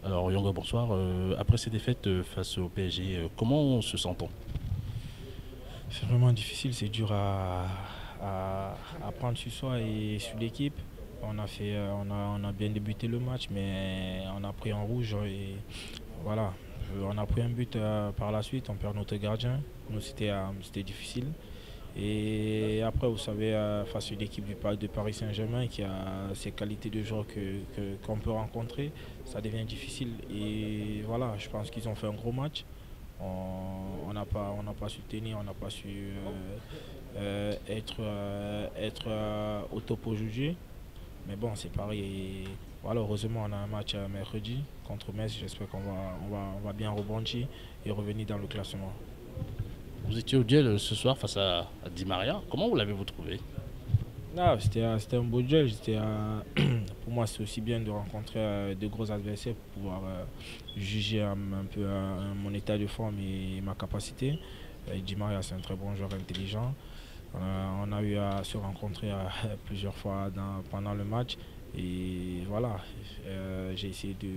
Alors Yongo, bonsoir. Après ces défaites face au PSG, comment se sent-on? C'est vraiment difficile, c'est dur à prendre sur soi et sur l'équipe. On a bien débuté le match, mais on a pris en rouge et voilà. On a pris un but par la suite, on perd notre gardien. Nous, c'était difficile. Et après, vous savez, face à une équipe de Paris Saint-Germain qui a ces qualités de joueur qu'on peut rencontrer, ça devient difficile. Et voilà, je pense qu'ils ont fait un gros match. On n'a pas su tenir, on n'a pas su être au top aujourd'hui. Mais bon, c'est pareil. Et voilà, heureusement, on a un match mercredi contre Metz. J'espère qu'on va bien rebondir et revenir dans le classement. Vous étiez au duel ce soir face à Di Maria. Comment vous l'avez-vous trouvé? Ah, c'était un beau duel. Pour moi, c'est aussi bien de rencontrer de gros adversaires pour pouvoir juger un peu mon état de forme et ma capacité. Di Maria, c'est un très bon joueur intelligent. On a eu à se rencontrer plusieurs fois pendant le match. Et voilà, j'ai essayé de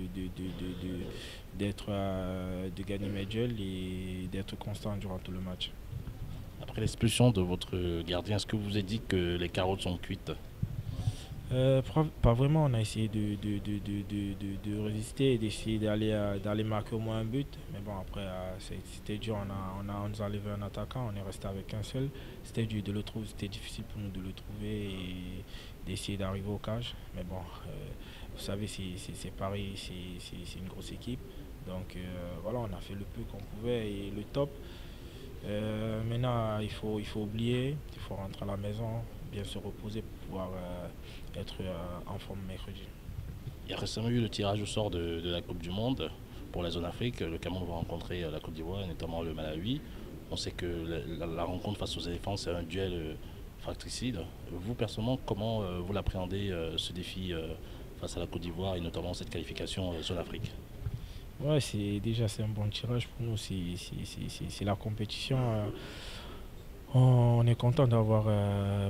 gagner mes duels et d'être constant durant tout le match. Après l'expulsion de votre gardien, est-ce que vous vous êtes dit que les carottes sont cuites? Pas vraiment, on a essayé de résister et d'essayer d'aller marquer au moins un but. Mais bon, après, c'était dur, on nous a enlevé un attaquant, on est resté avec un seul. C'était dur de le trouver, c'était difficile pour nous de le trouver et d'essayer d'arriver au cage. Mais bon, vous savez, c'est Paris, c'est une grosse équipe. Donc voilà, on a fait le peu qu'on pouvait et le top. Maintenant, il faut oublier, il faut rentrer à la maison, bien se reposer pour pouvoir être en forme mercredi. Il y a récemment eu le tirage au sort de la Coupe du Monde pour la zone Afrique. Le Cameroun va rencontrer la Côte d'Ivoire, notamment le Malawi. On sait que la rencontre face aux éléphants, c'est un duel fratricide. Vous, personnellement, comment vous l'appréhendez ce défi face à la Côte d'Ivoire et notamment cette qualification zone Afrique? Ouais, c'est un bon tirage pour nous, c'est la compétition. On est content d'avoir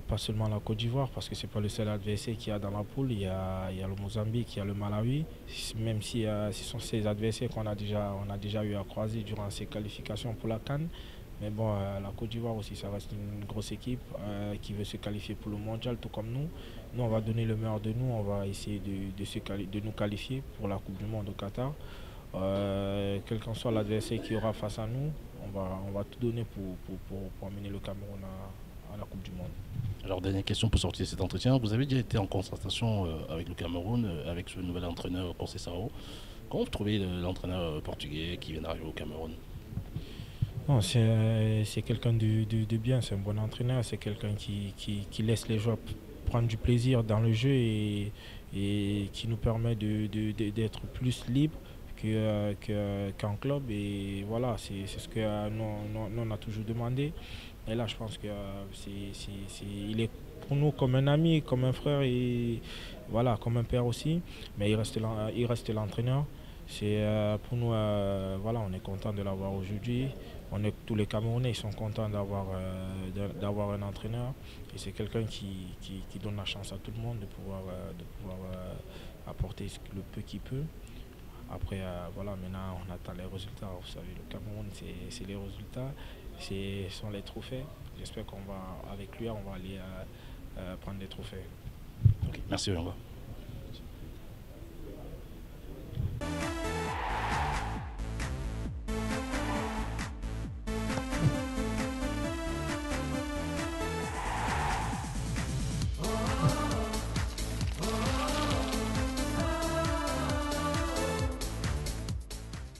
pas seulement la Côte d'Ivoire parce que c'est pas le seul adversaire qu'il y a dans la poule. Il y a le Mozambique, il y a le Malawi. Même si ce sont ces adversaires qu'on a déjà eu à croiser durant ces qualifications pour la CAN. Mais bon, la Côte d'Ivoire aussi, ça reste une grosse équipe qui veut se qualifier pour le mondial, tout comme nous. Nous, on va donner le meilleur de nous. On va essayer de nous qualifier pour la Coupe du Monde au Qatar. Quel qu'en soit l'adversaire qui aura face à nous, on va tout donner pour amener le Cameroun à la Coupe du Monde. Alors, dernière question pour sortir de cet entretien. Vous avez déjà été en concertation avec le Cameroun, avec ce nouvel entraîneur, Conceição. Comment vous trouvez l'entraîneur portugais qui vient d'arriver au Cameroun? Non, c'est quelqu'un de bien, c'est un bon entraîneur, c'est quelqu'un qui laisse les joueurs prendre du plaisir dans le jeu et qui nous permet d'être plus libre qu'en club. Et voilà, c'est ce que nous, on a toujours demandé. Et là, je pense que il est pour nous comme un ami, comme un frère et voilà, comme un père aussi. Mais il reste l'entraîneur. Pour nous, voilà, on est content de l'avoir aujourd'hui. Tous les Camerounais ils sont contents d'avoir un entraîneur. Et c'est quelqu'un qui donne la chance à tout le monde de pouvoir apporter le peu qu'il peut. Après, voilà, maintenant on attend les résultats. Vous savez, le Cameroun, c'est les résultats, ce sont les trophées. J'espère avec lui, on va aller prendre des trophées. Ok, merci, au revoir.